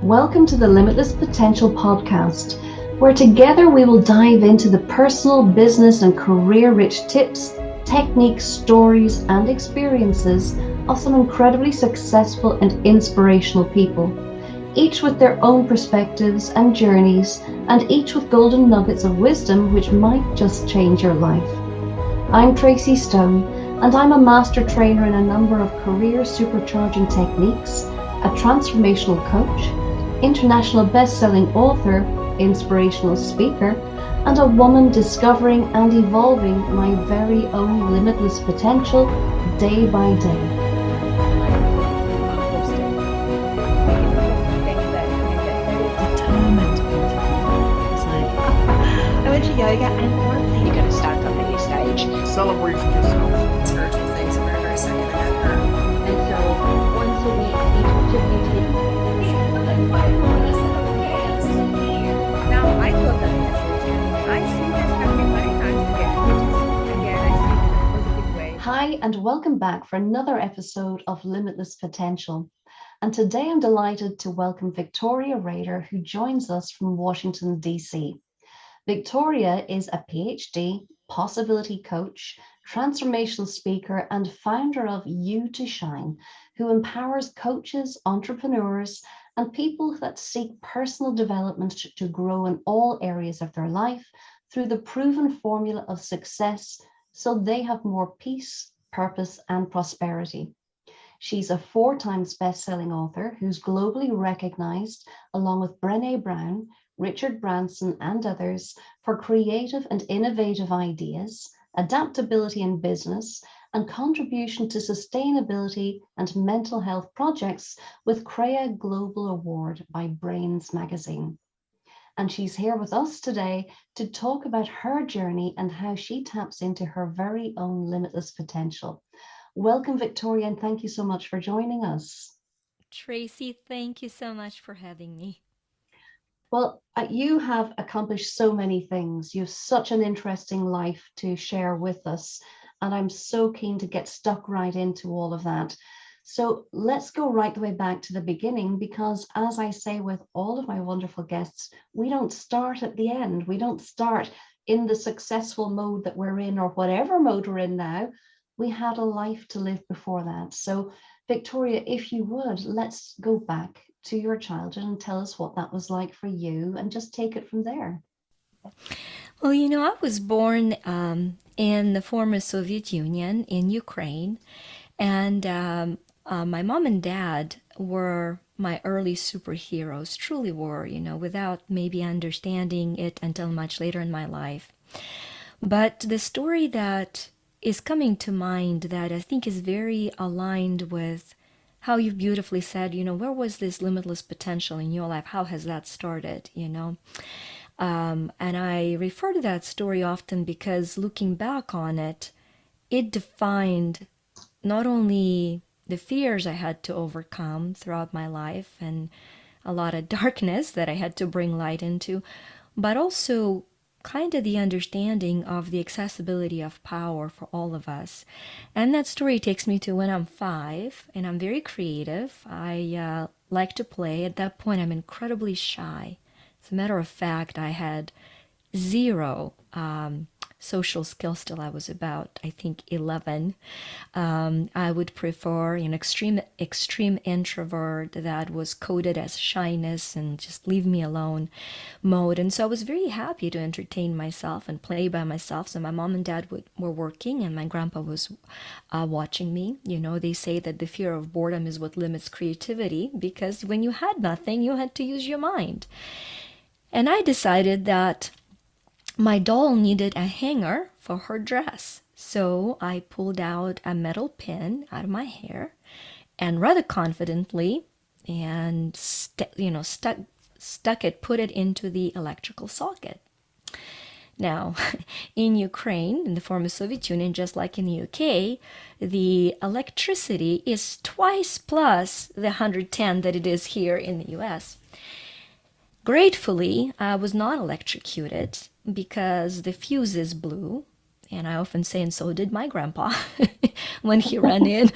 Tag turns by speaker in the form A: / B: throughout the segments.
A: Welcome to the Limitless Potential podcast, where together we will dive into the personal, business, and career-rich tips, techniques, stories, and experiences of some incredibly successful and inspirational people, each with their own perspectives and journeys, and each with golden nuggets of wisdom which might just change your life. I'm Tracy Stone, and I'm a master trainer in a number of career supercharging techniques, a transformational coach, international best-selling author, inspirational speaker, and a woman discovering and evolving my very own limitless potential day by day.
B: I went to yoga and one thing you're going to stand up at your stage.
C: Celebrate yourself.
D: Spiritual things for a very second I met her.
E: And so once a week, each of you take
B: Now I look at this and I see this happening many times again. I see it in a positive way.
A: Hi, and welcome back for another episode of Limitless Potential. And today I'm delighted to welcome Victoria Rader, who joins us from Washington, D.C. Victoria is a Ph.D, possibility coach, transformational speaker, and founder of You to Shine, who empowers coaches, entrepreneurs, and people that seek personal development to grow in all areas of their life through the proven formula of success so they have more peace, purpose, and prosperity. She's a 4 times best-selling author who's globally recognized, along with Brené Brown, Richard Branson, and others, for creative and innovative ideas, adaptability in business, and contribution to sustainability and mental health projects with CREA Global Award by Brains magazine. And she's here with us today to talk about her journey and how she taps into her very own limitless potential. Welcome, Victoria, and thank you so much for joining us.
F: Tracy, thank you so much for having me.
A: Well, you have accomplished so many things. You have such an interesting life to share with us, and I'm so keen to get stuck right into all of that. So let's go right the way back to the beginning, because as I say with all of my wonderful guests, we don't start at the end. We don't start in the successful mode that we're in or whatever mode we're in now. We had a life to live before that. So Victoria, if you would, let's go back to your childhood and tell us what that was like for you and just take it from there.
F: Well, I was born in the former Soviet Union in Ukraine, and my mom and dad were my early superheroes, truly were, without maybe understanding it until much later in my life. But the story that is coming to mind that I think is very aligned with how you beautifully said, where was this limitless potential in your life? How has that started, And I refer to that story often because looking back on it, it defined not only the fears I had to overcome throughout my life and a lot of darkness that I had to bring light into, but also kind of the understanding of the accessibility of power for all of us. And that story takes me to when I'm 5 and I'm very creative. I like to play. At that point, I'm incredibly shy. As a matter of fact, I had zero social skills till I was about, I think, 11. I would prefer an extreme introvert that was coded as shyness and just leave me alone mode. And so I was very happy to entertain myself and play by myself. So my mom and dad were working and my grandpa was watching me. They say that the fear of boredom is what limits creativity, because when you had nothing, you had to use your mind. And I decided that my doll needed a hanger for her dress. So I pulled out a metal pin out of my hair and rather confidently and stuck it, put it into the electrical socket. Now, in Ukraine, in the former Soviet Union, just like in the UK, the electricity is twice plus the 110 that it is here in the US. Gratefully, I was not electrocuted because the fuses blew And I often say, and so did my grandpa when he ran in.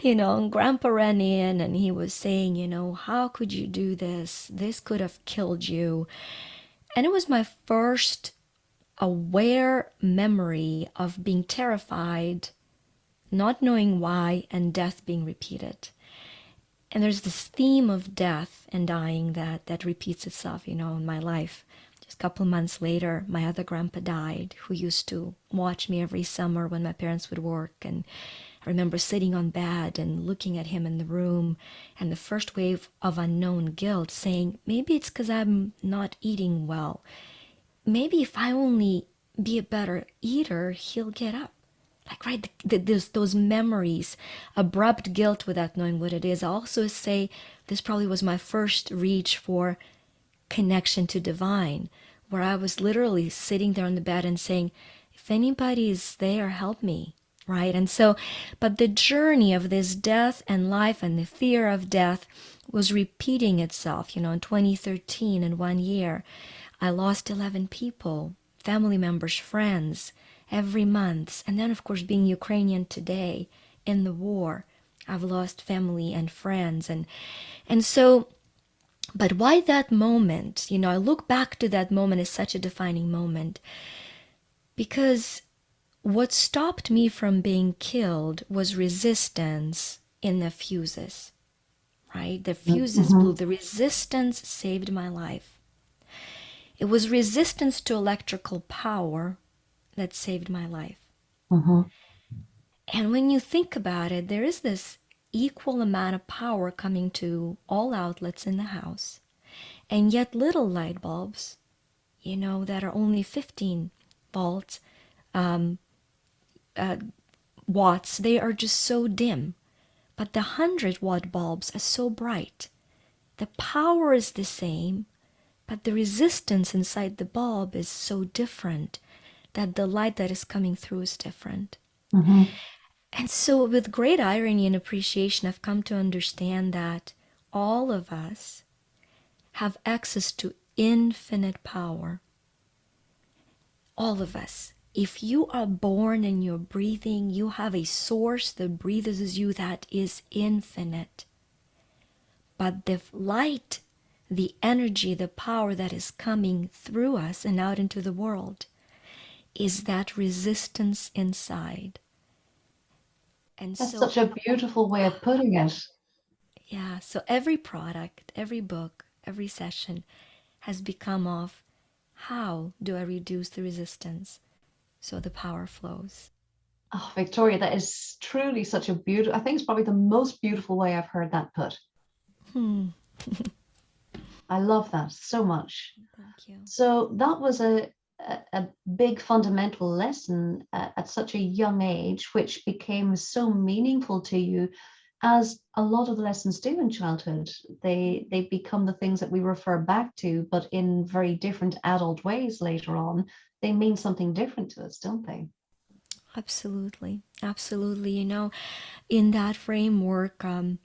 F: And grandpa ran in and he was saying, how could you do this? This could have killed you. And it was my first aware memory of being terrified, not knowing why, and death being repeated. And there's this theme of death and dying that repeats itself, in my life. Just a couple of months later, my other grandpa died, who used to watch me every summer when my parents would work. And I remember sitting on bed and looking at him in the room, and the first wave of unknown guilt saying, maybe it's because I'm not eating well. Maybe if I only be a better eater, he'll get up. Like, right, there's those memories, abrupt guilt without knowing what it is. I also say this probably was my first reach for connection to divine, where I was literally sitting there on the bed and saying, if anybody is there, help me, right? And so, but the journey of this death and life and the fear of death was repeating itself. In 2013, in 1 year, I lost 11 people, family members, friends, every month. And then, of course, being Ukrainian today in the war, I've lost family and friends. And so, but why that moment? I look back to that moment as such a defining moment, because what stopped me from being killed was resistance in the fuses, right? The fuses blew. The resistance saved my life. It was resistance to electrical power that saved my life. And when you think about it, there is this equal amount of power coming to all outlets in the house, and yet little light bulbs, that are only 15 volts, watts, they are just so dim. But the 100-watt bulbs are so bright. The power is the same, but the resistance inside the bulb is so different that the light that is coming through is different. And so with great irony and appreciation, I've come to understand that all of us have access to infinite power. All of us. If you are born and you're breathing, you have a source that breathes as you that is infinite. But the light, the energy, the power that is coming through us and out into the world is that resistance inside. And
A: That's
F: so,
A: such a beautiful way of putting it.
F: yeah, so every product, every book, every session has become of how do I reduce the resistance so the power flows.
A: Oh, Victoria, that is truly such a beautiful, I think it's probably the most beautiful way I've heard that put. I love that so much.
F: Thank you.
A: So that was a big fundamental lesson at such a young age, which became so meaningful to you, as a lot of the lessons do in childhood. They become the things that we refer back to, but in very different adult ways later on. They mean something different to us, don't they?
F: Absolutely. Absolutely. In that framework, that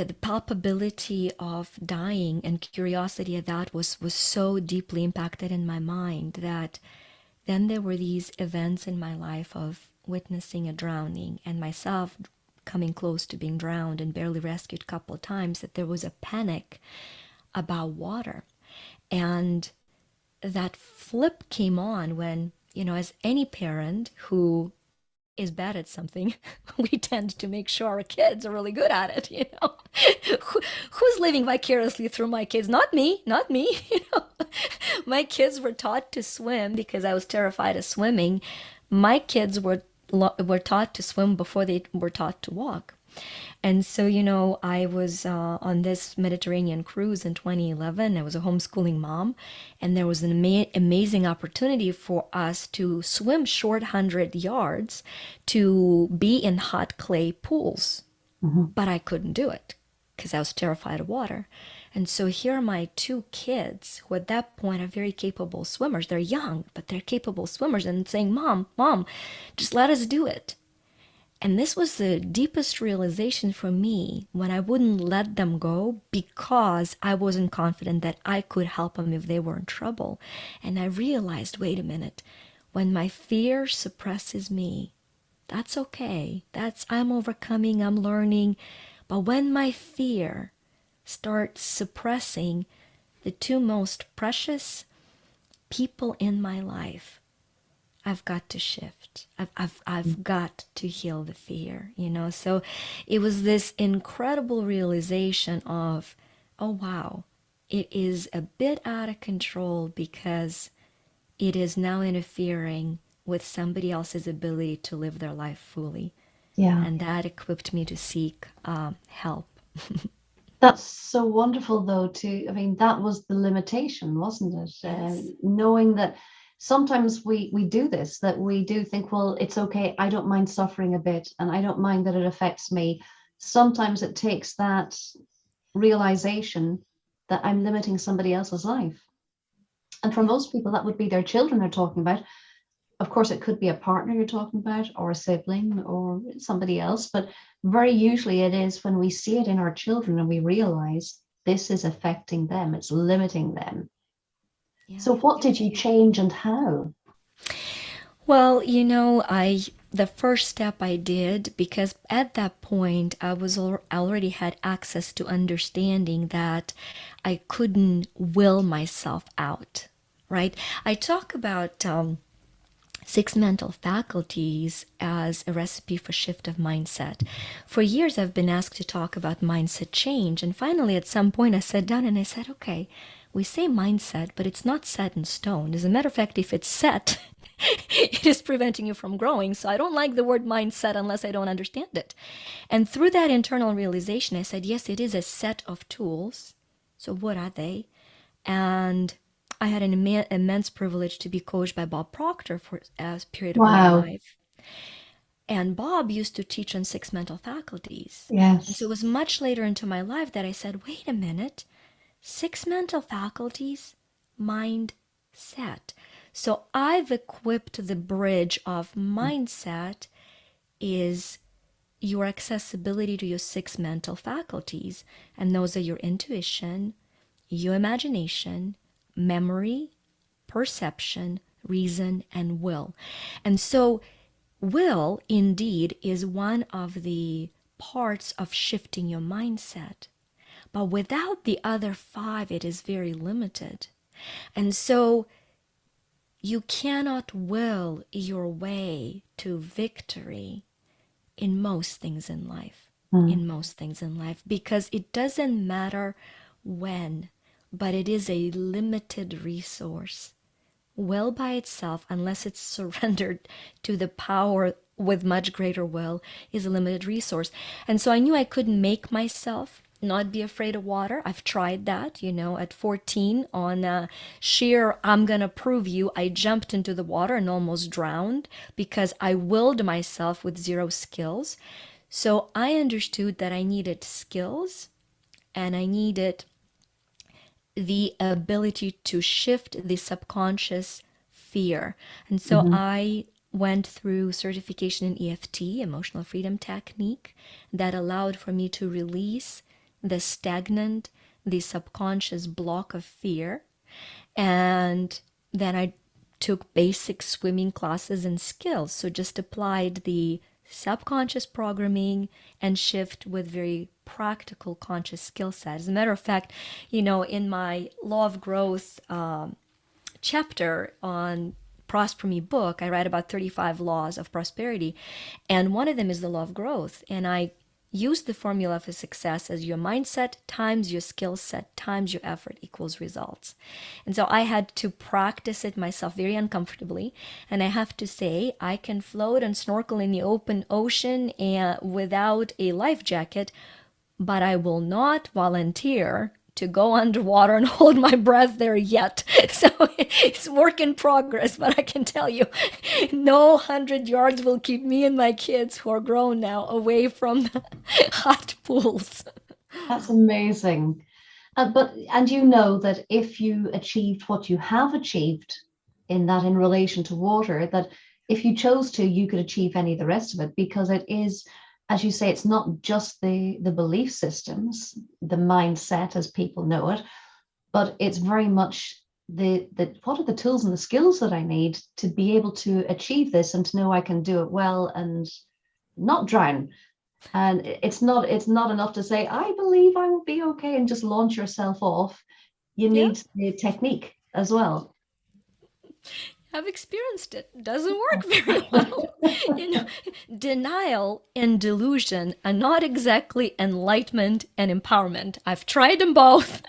F: the palpability of dying and curiosity of that was so deeply impacted in my mind that then there were these events in my life of witnessing a drowning and myself coming close to being drowned and barely rescued a couple of times, that there was a panic about water. And that flip came on when, as any parent who is bad at something, we tend to make sure our kids are really good at it. Who's living vicariously through my kids? Not me, not me. My kids were taught to swim because I was terrified of swimming. My kids were taught to swim before they were taught to walk. And so, I was on this Mediterranean cruise in 2011. I was a homeschooling mom, and there was an amazing opportunity for us to swim short 100 yards to be in hot clay pools. But I couldn't do it because I was terrified of water. And so here are my two kids who at that point are very capable swimmers. They're young, but they're capable swimmers, and saying, Mom, just let us do it. And this was the deepest realization for me, when I wouldn't let them go because I wasn't confident that I could help them if they were in trouble. And I realized, wait a minute, when my fear suppresses me, that's okay. I'm overcoming, I'm learning. But when my fear starts suppressing the two most precious people in my life, I've got to shift. I've got to heal the fear, you know? So it was this incredible realization of, oh wow, it is a bit out of control because it is now interfering with somebody else's ability to live their life fully.
A: Yeah.
F: And that equipped me to seek help.
A: That's so wonderful, though, I mean, that was the limitation, wasn't it?
F: Yes.
A: Knowing that sometimes we do this, that we do think, well, it's okay, I don't mind suffering a bit, and I don't mind that it affects me. Sometimes it takes that realization that I'm limiting somebody else's life. And for
F: Yeah.
A: most people, that would be their children they're talking about. Of course, it could be a partner you're talking about, or a sibling, or somebody else, but very usually it is when we see it in our children and we realize this is affecting them, it's limiting them.
F: Yeah.
A: So what did you change and how?
F: Well, you know, the first step I did, because at that point I already had access to understanding that I couldn't will myself out, right? I talk about six mental faculties as a recipe for shift of mindset. For years, I've been asked to talk about mindset change. And finally, at some point, I sat down and I said, okay, we say mindset, but it's not set in stone. As a matter of fact, if it's set, it is preventing you from growing. So I don't like the word mindset unless I don't understand it. And through that internal realization, I said, yes, it is a set of tools. So what are they? And I had an immense privilege to be coached by Bob Proctor for a period of my
A: Wow.
F: life. And Bob used to teach on six mental faculties. And so it
A: Yes.
F: was much later into my life that I said, wait a minute, six mental faculties, mindset. So I've equipped the bridge of mindset is your accessibility to your six mental faculties. And those are your intuition, your imagination, memory, perception, reason, and will. And so, will indeed is one of the parts of shifting your mindset. But without the other five, it is very limited. And so, you cannot will your way to victory in most things in life.
A: Mm.
F: In most things in life, because it doesn't matter when, but it is a limited resource. Will by itself, unless it's surrendered to the power with much greater will, is a limited resource. And so I knew I couldn't make myself not be afraid of water. I've tried that, you know, at 14 on sheer I'm gonna prove you, I jumped into the water and almost drowned because I willed myself with zero skills. So I understood that I needed skills and I needed the ability to shift the subconscious fear. And so
A: Mhm.
F: I went through certification in EFT, emotional freedom technique, that allowed for me to release the stagnant, the subconscious block of fear. And then I took basic swimming classes and skills. So just applied the subconscious programming and shift with very practical conscious skill set. As a matter of fact, you know, in my law of growth chapter on Prosper Me book, I write about 35 laws of prosperity. And one of them is the law of growth. And I use the formula for success as your mindset times your skill set times your effort equals results. And so I had to practice it myself very uncomfortably. And I have to say, I can float and snorkel in the open ocean and without a life jacket, but I will not volunteer to go underwater and hold my breath there yet. So it's work in progress, but I can tell you, no 100 yards will keep me and my kids who are grown now away from the hot pools.
A: That's amazing. And you know that if you achieved what you have achieved in relation to water, that if you chose to, you could achieve any of the rest of it, because it is, as you say, it's not just the belief systems, the mindset as people know it, but it's very much the what are the tools and the skills that I need to be able to achieve this and to know I can do it well and not drown. And it's not enough to say, I believe I will be okay and just launch yourself off. You
F: Yeah,
A: need the technique as well.
F: I've experienced it. Doesn't work very well. You know, denial and delusion are not exactly enlightenment and empowerment. I've tried them both.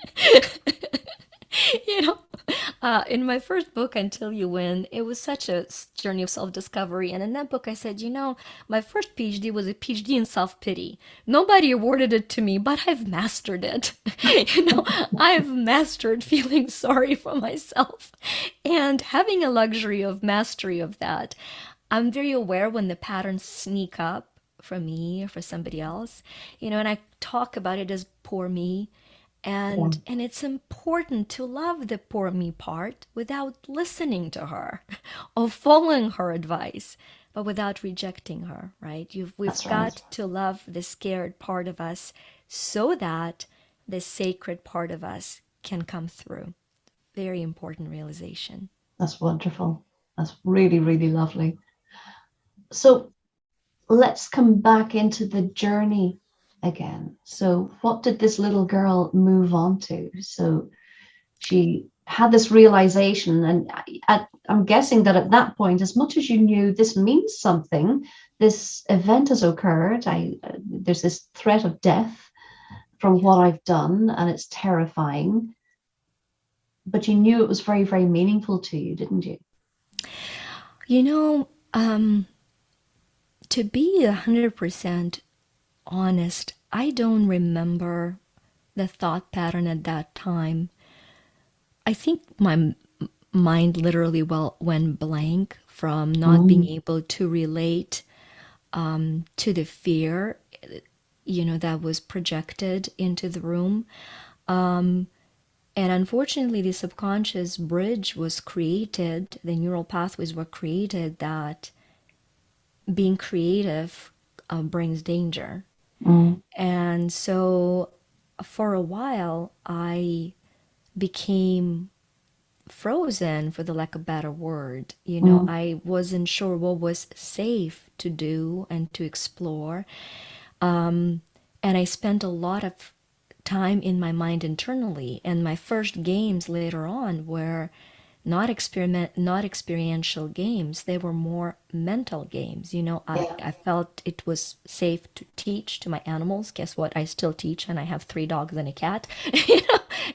F: you know, in my first book, Until You Win, it was such a journey of self discovery. And in that book, I said, my first PhD was a PhD in self pity. Nobody awarded it to me, but I've mastered it. I've mastered feeling sorry for myself and having a luxury of mastery of that. I'm very aware when the patterns sneak up for me or for somebody else, and I talk about it as poor me,
A: Yeah,
F: and it's important to love the poor me part without listening to her or following her advice, but without rejecting her, right? We've
A: that's right.
F: got to love the scared part of us so that the sacred part of us can come through. Very important realization.
A: That's wonderful. That's really, really lovely. So let's come back into the journey again. So, what did this little girl move on to? So, she had this realization, and I'm guessing that at that point, as much as you knew this means something, this event has occurred. There's this threat of death from
F: Yeah.
A: what I've done, and it's terrifying. But you knew it was very, very meaningful to you, didn't you?
F: You know, um, to be 100% honest, I don't remember the thought pattern at that time. I think my mind literally went blank from not being
A: Mm,
F: able to relate to the fear, that was projected into the room. And unfortunately, the subconscious bridge was created, the neural pathways were created that being creative brings danger.
A: mm,
F: And so for a while, I became frozen, for the lack of a better word.
A: mm,
F: I wasn't sure what was safe to do and to explore. And I spent a lot of time in my mind internally. And my first games later on were not experiential games. They were more mental games.
A: yeah,
F: I felt it was safe to teach to my animals. Guess what? I still teach, and I have 3 dogs and a cat.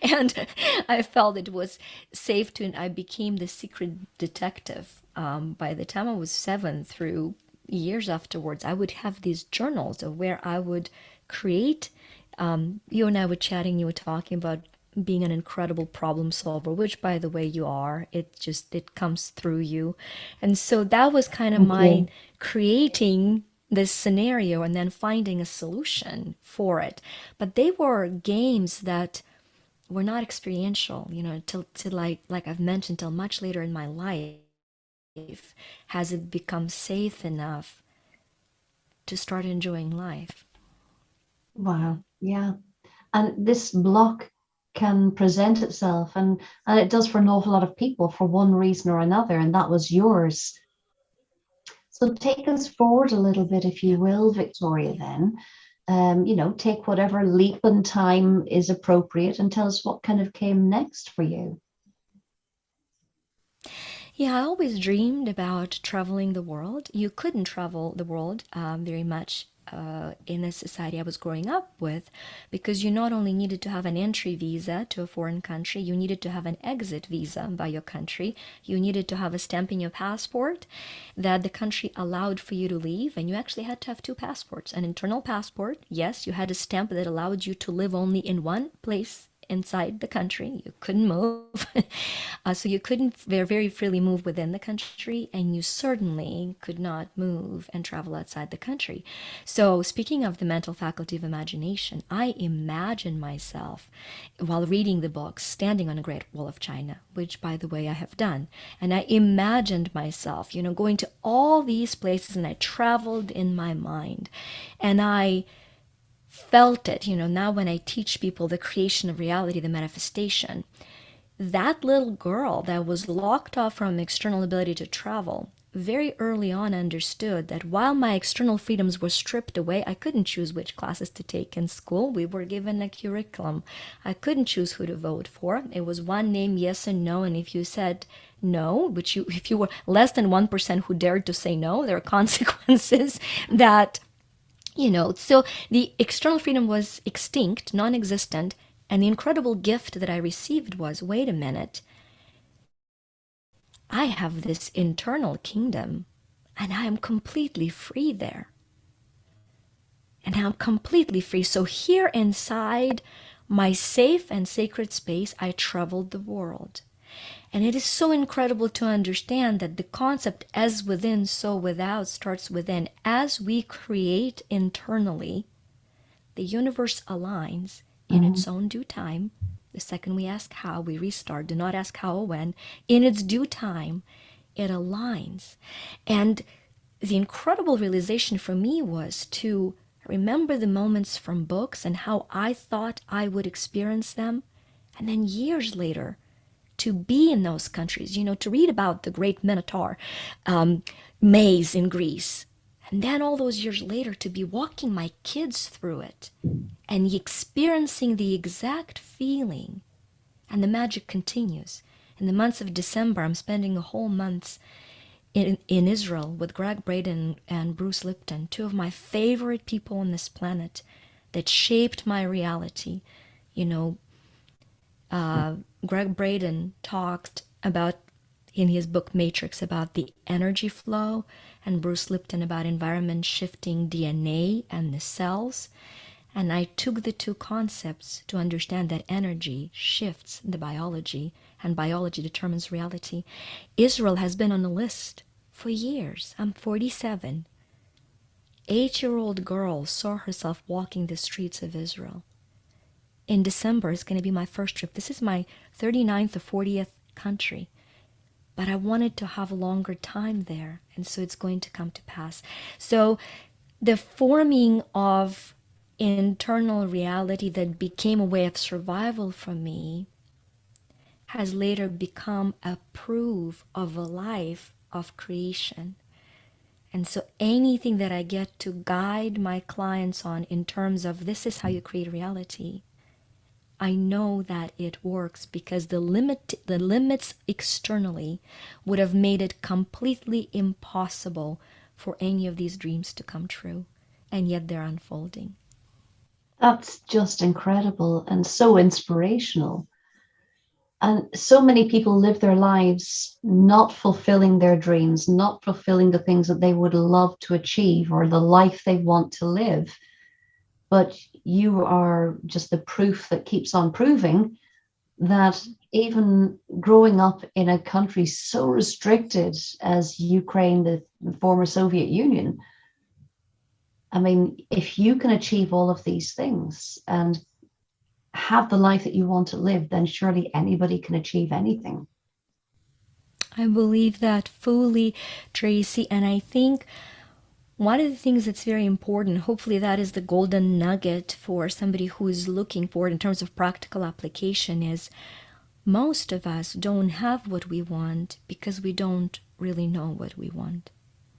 F: And I felt it was safe to, and I became the secret detective. By the time I was 7, through years afterwards, I would have these journals of where I would create. You and I were chatting, you were talking about being an incredible problem solver, which by the way you are. It comes through you. And so that was kind of
A: thank
F: my
A: you.
F: creating this scenario and then finding a solution for it. But they were games that were not experiential, till like I've mentioned, till much later in my life has it become safe enough to start enjoying life.
A: Wow. Yeah. And this block can present itself, and it does for an awful lot of people for one reason or another, and that was yours. So take us forward a little bit, if you
F: Yeah.
A: will, Victoria,
F: Yeah.
A: then. Take whatever leap in time is appropriate and tell us what kind of came next for you.
F: Yeah, I always dreamed about traveling the world. You couldn't travel the world very much in the society I was growing up with, because you not only needed to have an entry visa to a foreign country, you needed to have an exit visa by your country. You needed to have a stamp in your passport that the country allowed for you to leave, and you actually had to have 2 passports. An internal passport, yes, you had a stamp that allowed you to live only in one place inside the country. You couldn't move. So you couldn't very freely move within the country, and you certainly could not move and travel outside the country. So, speaking of the mental faculty of imagination, I imagine myself, while reading the books, standing on a Great Wall of China, which, by the way, I have done. And I imagined myself, going to all these places, and I traveled in my mind. And I felt it. Now when I teach people the creation of reality, the manifestation, that little girl that was locked off from external ability to travel very early on understood that while my external freedoms were stripped away, I couldn't choose which classes to take in school. We were given a curriculum. I couldn't choose who to vote for. It was one name, yes and no. And if you said no, if you were less than 1% who dared to say no, there are consequences that, so the external freedom was extinct, non-existent. And the incredible gift that I received was, wait a minute, I have this internal kingdom and I am completely free there. And I'm completely free. So here inside my safe and sacred space, I traveled the world. And it is so incredible to understand that the concept as within, so without starts within. As we create internally, the universe aligns in its own due time. The second we ask how, we restart. Do not ask how or when. In its due time, it aligns. And the incredible realization for me was to remember the moments from books and how I thought I would experience them. And then years later, to be in those countries, to read about the great Minotaur maze in Greece. And then all those years later, to be walking my kids through it and experiencing the exact feeling. And the magic continues. In the months of December, I'm spending a whole month in Israel with Greg Braden and Bruce Lipton, two of my favorite people on this planet that shaped my reality. Greg Braden talked about, in his book Matrix, about the energy flow, and Bruce Lipton about environment shifting DNA and the cells. And I took the two concepts to understand that energy shifts the biology, and biology determines reality. Israel has been on a list for years. I'm 47. 8-year-old girl saw herself walking the streets of Israel. In December, it's going to be my first trip. This is my 39th or 40th country. But I wanted to have a longer time there, and so it's going to come to pass. So the forming of internal reality that became a way of survival for me has later become a proof of a life of creation. And so anything that I get to guide my clients on in terms of this is how you create reality, I know that it works because the limits externally would have made it completely impossible for any of these dreams to come true. And yet they're unfolding.
A: That's just incredible and so inspirational. And so many people live their lives not fulfilling their dreams, not fulfilling the things that they would love to achieve or the life they want to live. But you are just the proof that keeps on proving that even growing up in a country so restricted as Ukraine, the former Soviet Union, I mean, if you can achieve all of these things and have the life that you want to live, then surely anybody can achieve anything.
F: I believe that fully, Tracy, and I think one of the things that's very important, hopefully that is the golden nugget for somebody who is looking for it in terms of practical application, is most of us don't have what we want because we don't really know what we want.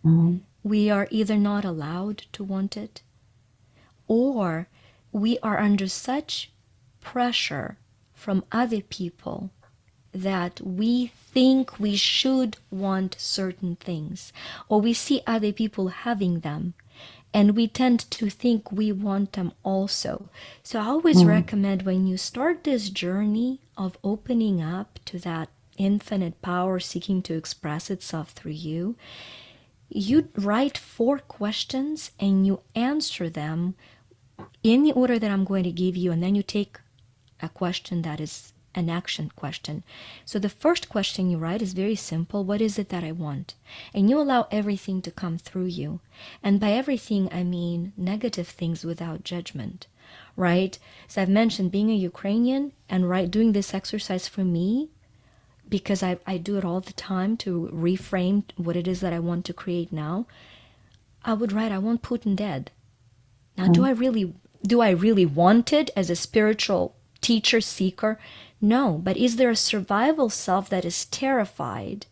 A: Mm-hmm.
F: We are either not allowed to want it, or we are under such pressure from other people that we think we should want certain things, or we see other people having them, and we tend to think we want them also. So I always recommend, when you start this journey of opening up to that infinite power seeking to express itself through you, you write 4 questions and you answer them in the order that I'm going to give you, and then you take a question that is an action question. So the first question you write is very simple. What is it that I want? And you allow everything to come through you. And by everything, I mean negative things without judgment, right? So I've mentioned being a Ukrainian and doing this exercise for me, because I do it all the time to reframe what it is that I want to create now. I would write, I want Putin dead. Now, do I really want it as a spiritual teacher seeker? No. But is there a survival self that is terrified?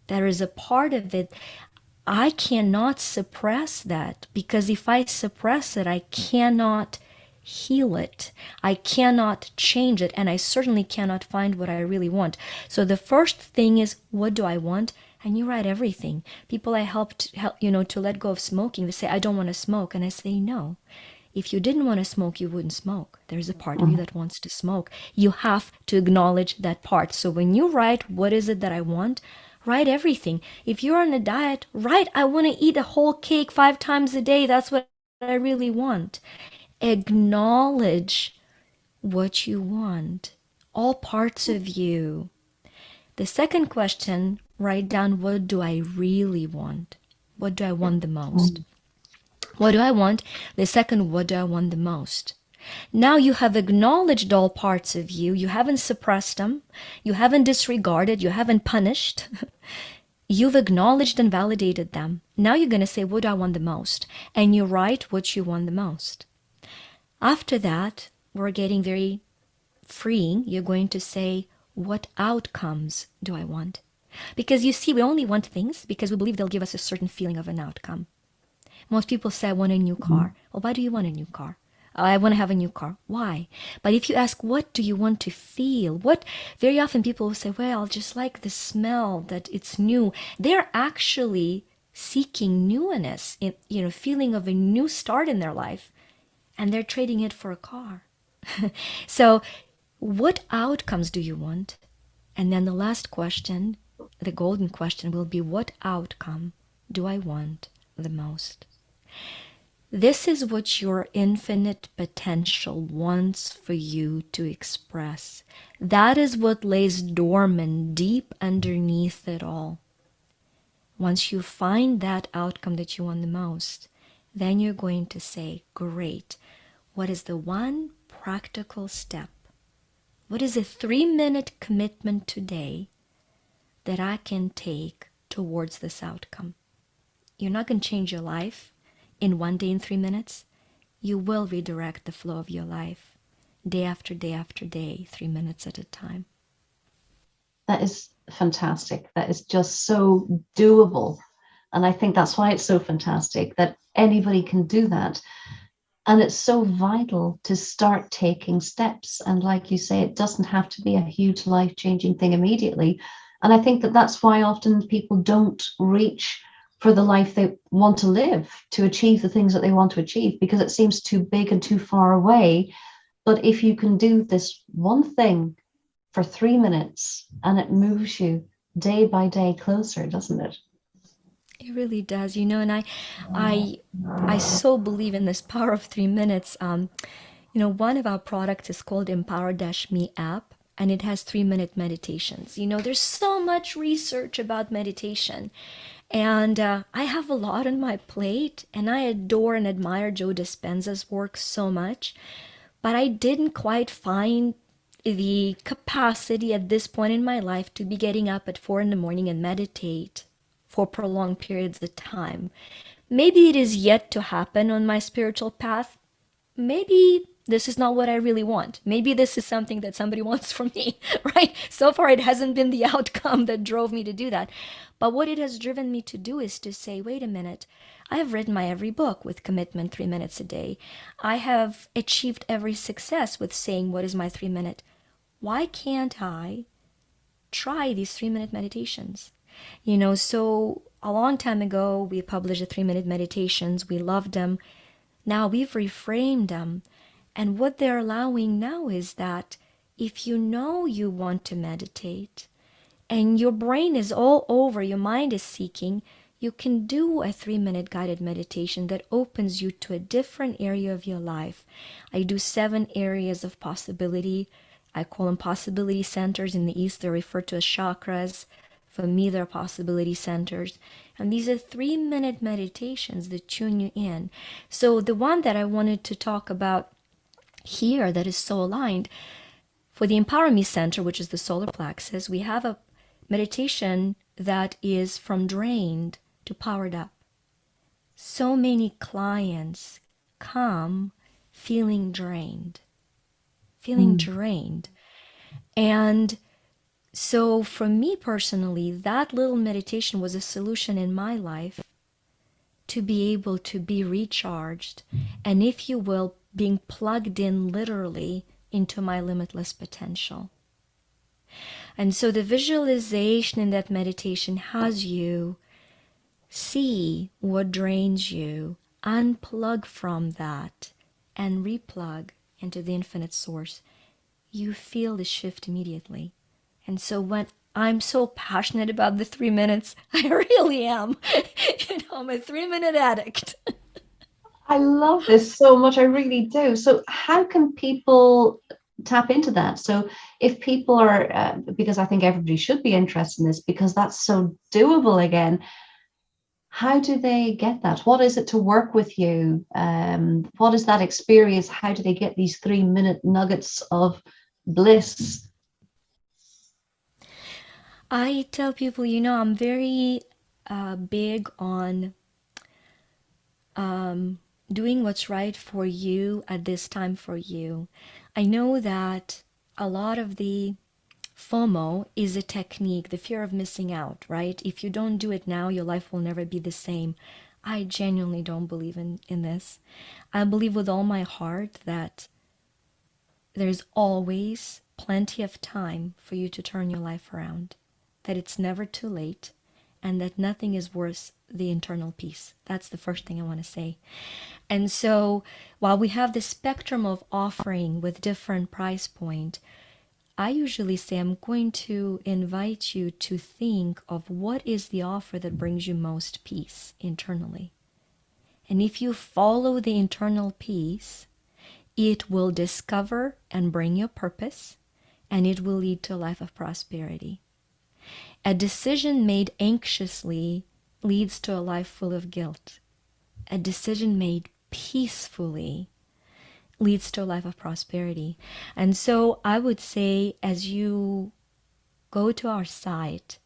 F: There is a part of it. I cannot suppress that, because if I suppress it, I cannot heal it. I cannot change it, and I certainly cannot find what I really want. So the first thing is, what do I want? And you write everything. People I helped, to let go of smoking, they say, I don't want to smoke. And I say, no. If you didn't want to smoke, you wouldn't smoke. There's a part of you that wants to smoke. You have to acknowledge that part. So when you write, what is it that I want? Write everything. If you're on a diet, write, I want to eat a whole cake 5 times a day. That's what I really want. Acknowledge what you want, all parts of you. The second question, write down, what do I really want? What do I want the most? What do I want? The second, what do I want the most? Now you have acknowledged all parts of you. You haven't suppressed them. You haven't disregarded. You haven't punished. You've acknowledged and validated them. Now you're going to say, what do I want the most? And you write what you want the most. After that, we're getting very freeing. You're going to say, what outcomes do I want? Because you see, we only want things because we believe they'll give us a certain feeling of an outcome. Most people say, I want a new car. Well, why do you want a new car? I want to have a new car. Why? But if you ask, what do you want to feel? Very often people will say, well, just like the smell, that it's new. They're actually seeking newness, feeling of a new start in their life. And they're trading it for a car. So what outcomes do you want? And then the last question, the golden question, will be, what outcome do I want the most? This is what your infinite potential wants for you to express. That is what lays dormant deep underneath it all. Once you find that outcome that you want the most, then you're going to say, great, what is the one practical step? What is a 3-minute commitment today that I can take towards this outcome? You're not going to change your life in one day in 3 minutes. You will redirect the flow of your life day after day after day, 3 minutes at a time.
A: That is fantastic. That is just so doable. And I think that's why it's so fantastic that anybody can do that. And it's so vital to start taking steps. And like you say, it doesn't have to be a huge life-changing thing immediately. And I think that that's why often people don't reach for the life they want to live, to achieve the things that they want to achieve, because it seems too big and too far away. But if you can do this one thing for 3 minutes, and it moves you day by day closer, doesn't it?
F: It really does, and I so believe in this power of 3 minutes. One of our products is called Empower-Me app, and it has 3-minute meditations. There's so much research about meditation, and I have a lot on my plate, and I adore and admire Joe Dispenza's work so much, but I didn't quite find the capacity at this point in my life to be getting up at 4 a.m. and meditate for prolonged periods of time. Maybe it is yet to happen on my spiritual path. Maybe this is not what I really want. Maybe this is something that somebody wants from me, right? So far, it hasn't been the outcome that drove me to do that. But what it has driven me to do is to say, wait a minute, I have written my every book with commitment 3 minutes a day. I have achieved every success with saying, what is my 3 minute? Why can't I try these 3-minute meditations? So a long time ago, we published the 3-minute meditations. We loved them. Now we've reframed them. And what they're allowing now is that if you know you want to meditate and your brain is all over, your mind is seeking, you can do a 3-minute guided meditation that opens you to a different area of your life. I do 7 areas of possibility. I call them possibility centers. In the East, they're referred to as chakras. For me, they're possibility centers. And these are 3-minute meditations that tune you in. So the one that I wanted to talk about here that is so aligned, for the Empower Me Center, which is the solar plexus, we have a meditation that is from drained to powered up. So many clients come feeling drained, feeling drained. And so for me personally, that little meditation was a solution in my life to be able to be recharged and, if you will, being plugged in literally into my limitless potential. And so the visualization in that meditation has you see what drains you, unplug from that, and replug into the infinite source. You feel the shift immediately. And so when I'm so passionate about the 3 minutes, I really am. I'm a 3-minute addict.
A: I love this so much. I really do. So, how can people tap into that? So, if people are, because I think everybody should be interested in this because that's so doable again, how do they get that? What is it to work with you? What is that experience? How do they get these 3-minute nuggets of bliss?
F: I tell people, I'm very big on doing what's right for you at this time for you. I know that a lot of the FOMO is a technique, the fear of missing out, right? If you don't do it now, your life will never be the same. I genuinely don't believe in this. I believe with all my heart that there's always plenty of time for you to turn your life around, that it's never too late, and that nothing is worth the internal peace. That's the first thing I want to say. And so while we have the spectrum of offering with different price point, I usually say I'm going to invite you to think of what is the offer that brings you most peace internally. And if you follow the internal peace, it will discover and bring you purpose, and it will lead to a life of prosperity. A decision made anxiously leads to a life full of guilt. A decision made peacefully leads to a life of prosperity. And so I would say, as you go to our site,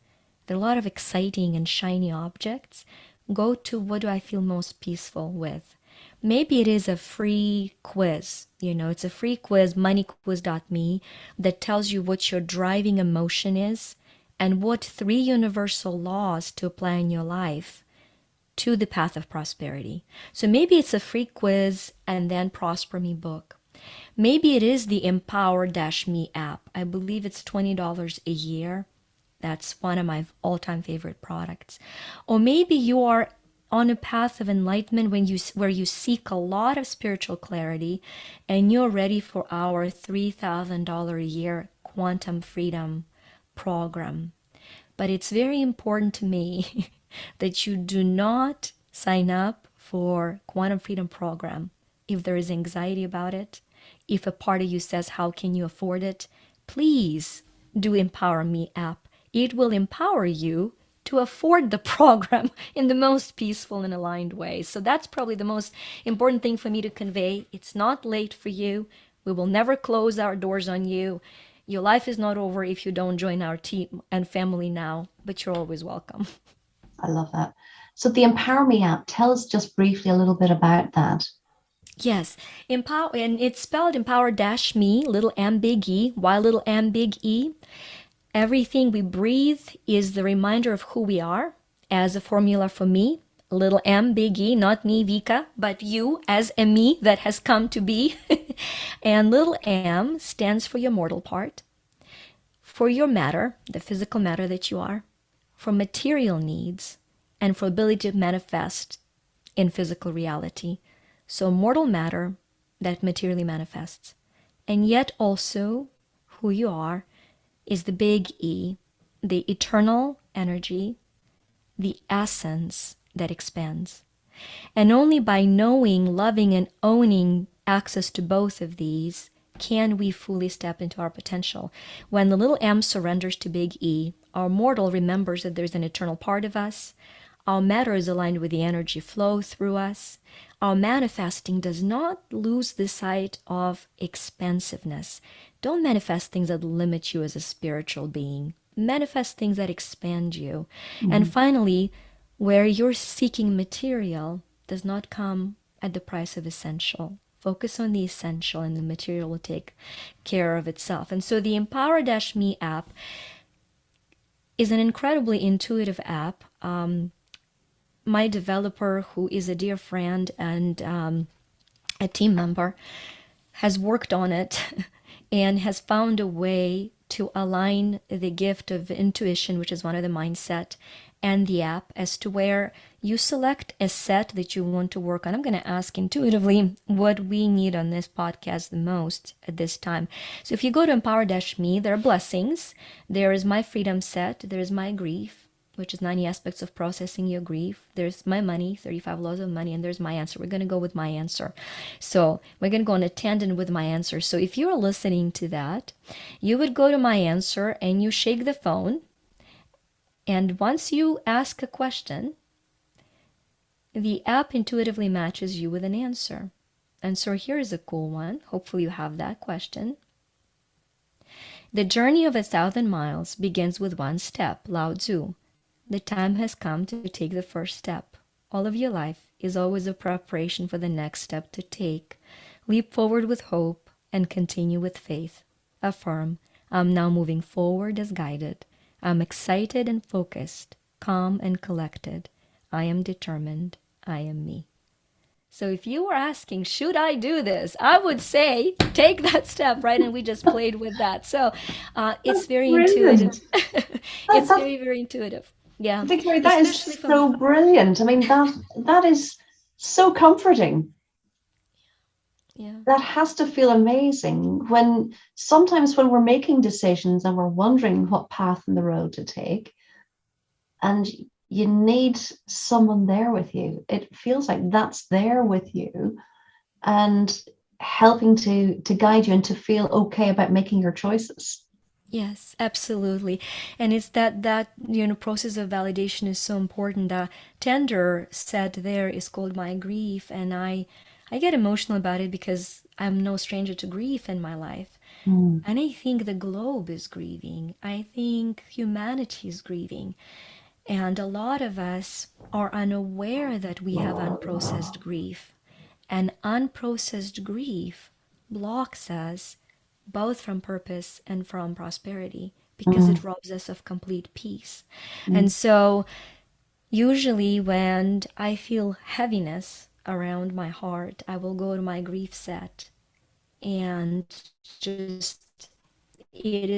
F: there are a lot of exciting and shiny objects. Go to what do I feel most peaceful with. Maybe it is a free quiz. It's a free quiz, moneyquiz.me, that tells you what your driving emotion is and what 3 universal laws to apply in your life to the path of prosperity. So maybe it's a free quiz and then Prosper Me book. Maybe it is the Empower-Me app. I believe it's $20 a year. That's one of my all-time favorite products. Or maybe you are on a path of enlightenment where you seek a lot of spiritual clarity and you're ready for our $3,000 a year quantum freedom program. But it's very important to me that you do not sign up for quantum freedom program if there is anxiety about it. If a part of you says, how can you afford it? Please do Empower Me app. It will empower you to afford the program in the most peaceful and aligned way. So that's probably the most important thing for me to convey. It's not late for you. We will never close our doors on you. Your life is not over if you don't join our team and family now, but you're always welcome.
A: I love that. So the Empower Me app, tell us just briefly a little bit about that.
F: Yes, empower, and it's spelled Empower-Me, little m big E, Y little m big E. Everything we breathe is the reminder of who we are as a formula for me. Little m big E, not me, Vika, but you as a me that has come to be. And little m stands for your mortal part, for your matter, the physical matter that you are, for material needs, and for ability to manifest in physical reality. So mortal matter that materially manifests. And yet also who you are is the big E, the eternal energy, the essence that expands. And only by knowing, loving, and owning access to both of these can we fully step into our potential. When the little m surrenders to big E, our mortal remembers that there's an eternal part of us. Our matter is aligned with the energy flow through us. Our manifesting does not lose the sight of expansiveness. Don't manifest things that limit you as a spiritual being. Manifest things that expand you. Mm-hmm. And finally, where you're seeking material does not come at the price of essential. Focus on the essential, and the material will take care of itself. And so the Empower-Me app is an incredibly intuitive app. My developer, who is a dear friend and a team member, has worked on it and has found a way to align the gift of intuition, which is one of the mindset, and the app as to where you select a set that you want to work on. I'm going to ask intuitively what we need on this podcast the most at this time. So if you go to Empower-Me, there are blessings. There is my freedom set. There is my grief, which is 90 aspects of processing your grief. There's my money, 35 laws of money, and there's my answer. We're going to go with my answer. So we're going to go in a tandem with my answer. So if you're listening to that, you would go to my answer and you shake the phone. And once you ask a question, the app intuitively matches you with an answer. And so here is a cool one. Hopefully you have that question. The journey of 1,000 miles begins with one step, Lao Tzu. The time has come to take the first step. All of your life is always a preparation for the next step to take. Leap forward with hope and continue with faith. Affirm, I'm now moving forward as guided. I'm excited and focused, calm and collected. I am determined. I am me. So if you were asking, should I do this? I would say, take that step, right? And we just played with that. So it's very intuitive. It's very, very intuitive. Yeah.
A: Victoria, that is so brilliant. I mean, that is so comforting.
F: Yeah.
A: That has to feel amazing when sometimes when we're making decisions and we're wondering what path in the road to take, and you need someone there with you. It feels like that's there with you and helping to guide you and to feel okay about making your choices.
F: Yes, absolutely. And it's that process of validation is so important. The tender set there is called my grief, and I get emotional about it because I'm no stranger to grief in my life.
A: Mm.
F: And I think the globe is grieving. I think humanity is grieving. And a lot of us are unaware that we have unprocessed grief. And unprocessed grief blocks us both from purpose and from prosperity because it robs us of complete peace. And so usually when I feel heaviness around my heart, I will go to my grief set and just it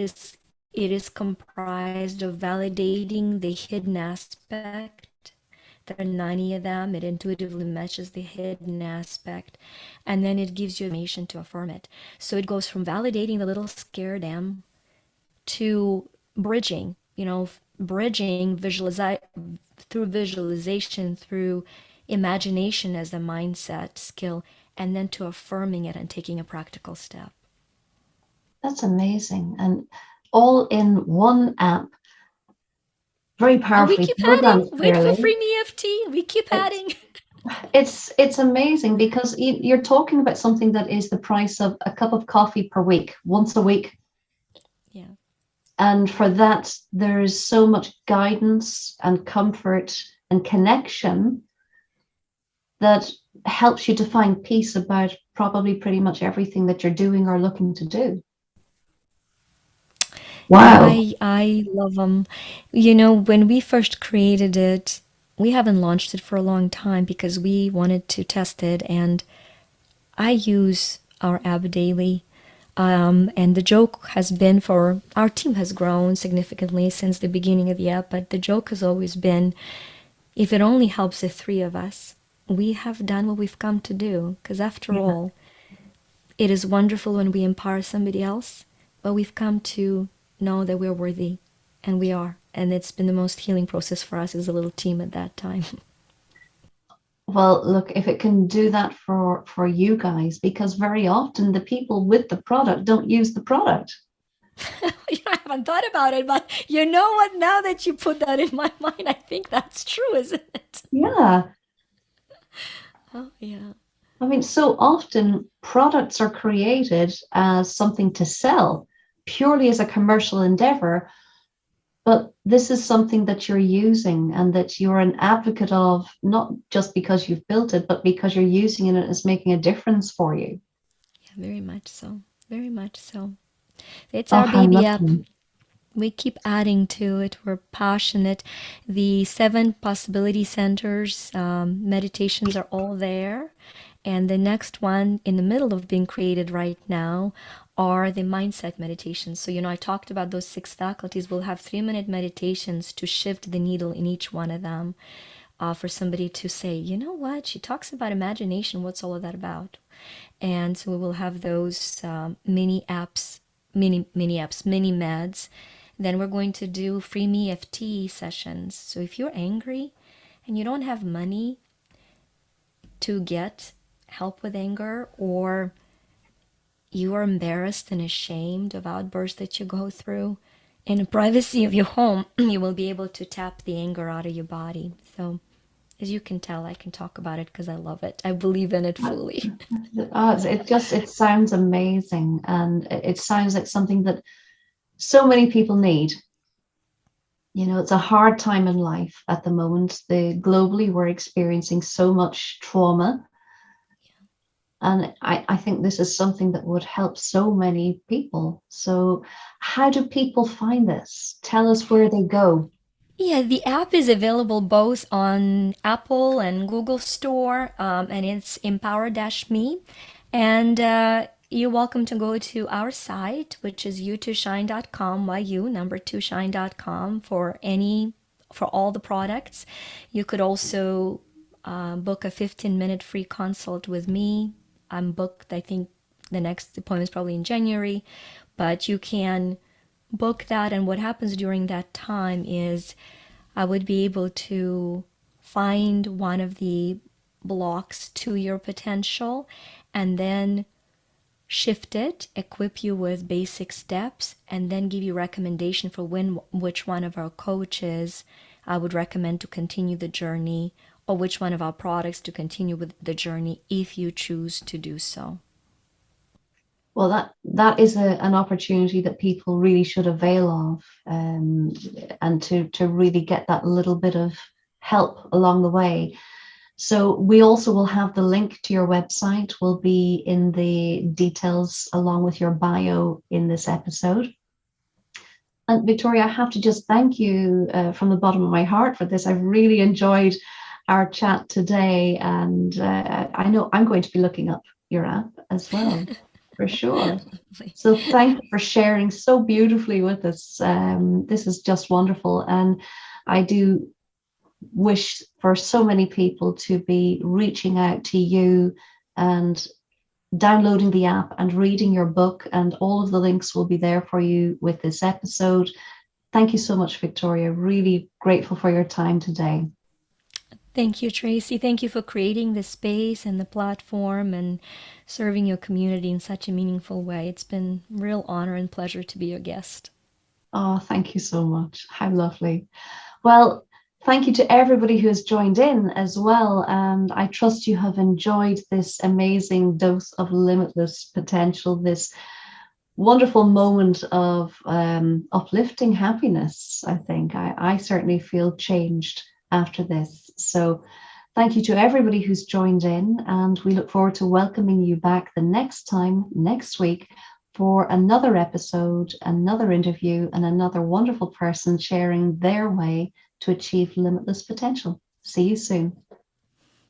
F: is comprised of validating the hidden aspect. There are 90 of them. It intuitively matches the hidden aspect. And then it gives you information to affirm it. So it goes from validating the little scared M to bridging, bridging through visualization, through imagination as a mindset skill, and then to affirming it and taking a practical step.
A: That's amazing. And all in one app. Very powerfully.
F: We keep adding. Wait for free EFT. We keep adding.
A: It's amazing because you're talking about something that is the price of a cup of coffee per week, once a week.
F: Yeah.
A: And for that, there is so much guidance and comfort and connection that helps you to find peace about probably pretty much everything that you're doing or looking to do. Wow.
F: I love them. When we first created it, we haven't launched it for a long time because we wanted to test it, and I use our app daily. And the joke has been for our team has grown significantly since the beginning of the app, but the joke has always been, if it only helps the three of us, we have done what we've come to do. Because after all, it is wonderful when we empower somebody else, but we've come to know that we're worthy, and we are. And it's been the most healing process for us as a little team at that time.
A: Well, look, if it can do that for you guys, because very often the people with the product don't use the product.
F: I haven't thought about it, but you know what? Now that you put that in my mind, I think that's true, isn't it?
A: Yeah.
F: Oh, yeah.
A: I mean, so often products are created as something to sell, purely as a commercial endeavor. But this is something that you're using and that you're an advocate of, not just because you've built it, but because you're using it and it's making a difference for you.
F: Yeah, very much so. Very much so. It's
A: Oh,
F: our
A: how
F: baby app.
A: lovely.
F: We keep adding to it. We're passionate. The 7 possibility centers, meditations are all there. And the next one in the middle of being created right now are the mindset meditations. So, I talked about those 6 faculties. We'll have 3-minute meditations to shift the needle in each one of them, for somebody to say, you know what, she talks about imagination. What's all of that about? And so we will have those mini apps, mini meds. Then we're going to do free me EFT sessions. So if you're angry and you don't have money to get help with anger, or you are embarrassed and ashamed of outbursts that you go through, in the privacy of your home, you will be able to tap the anger out of your body. So as you can tell, I can talk about it because I love it. I believe in it fully.
A: Oh, it sounds amazing. And it sounds like something that so many people need. It's a hard time in life at the moment. Globally, we're experiencing so much trauma. And I think this is something that would help so many people. So how do people find this? Tell us where they go.
F: Yeah, the app is available both on Apple and Google Store, and it's Empower-Me. And you're welcome to go to our site, which is you2shine.com, number 2shine.com, for all the products. You could also book a 15-minute free consult with me. I'm booked, I think the next appointment is probably in January, but you can book that. And what happens during that time is I would be able to find one of the blocks to your potential and then shift it, equip you with basic steps, and then give you recommendation for which one of our coaches I would recommend to continue the journey, or which one of our products to continue with the journey if you choose to do so.
A: Well, that is an opportunity that people really should avail of, and to really get that little bit of help along the way. So we also will have the link to your website will be in the details along with your bio in this episode. And Victoria, I have to just thank you from the bottom of my heart for this. I've really enjoyed our chat today, and I know I'm going to be looking up your app as well, for sure. So thank you for sharing so beautifully with us. This is just wonderful, and I do wish for so many people to be reaching out to you and downloading the app and reading your book, and all of the links will be there for you with this episode. Thank you so much, Victoria. Really grateful for your time today.
F: Thank you, Tracy. Thank you for creating the space and the platform and serving your community in such a meaningful way. It's been a real honor and pleasure to be your guest.
A: Oh, thank you so much. How lovely. Well, thank you to everybody who has joined in as well. And I trust you have enjoyed this amazing dose of limitless potential, this wonderful moment of uplifting happiness. I think I certainly feel changed after this. So thank you to everybody who's joined in, and we look forward to welcoming you back the next time, next week, for another episode, another interview, and another wonderful person sharing their way to achieve limitless potential. See you soon.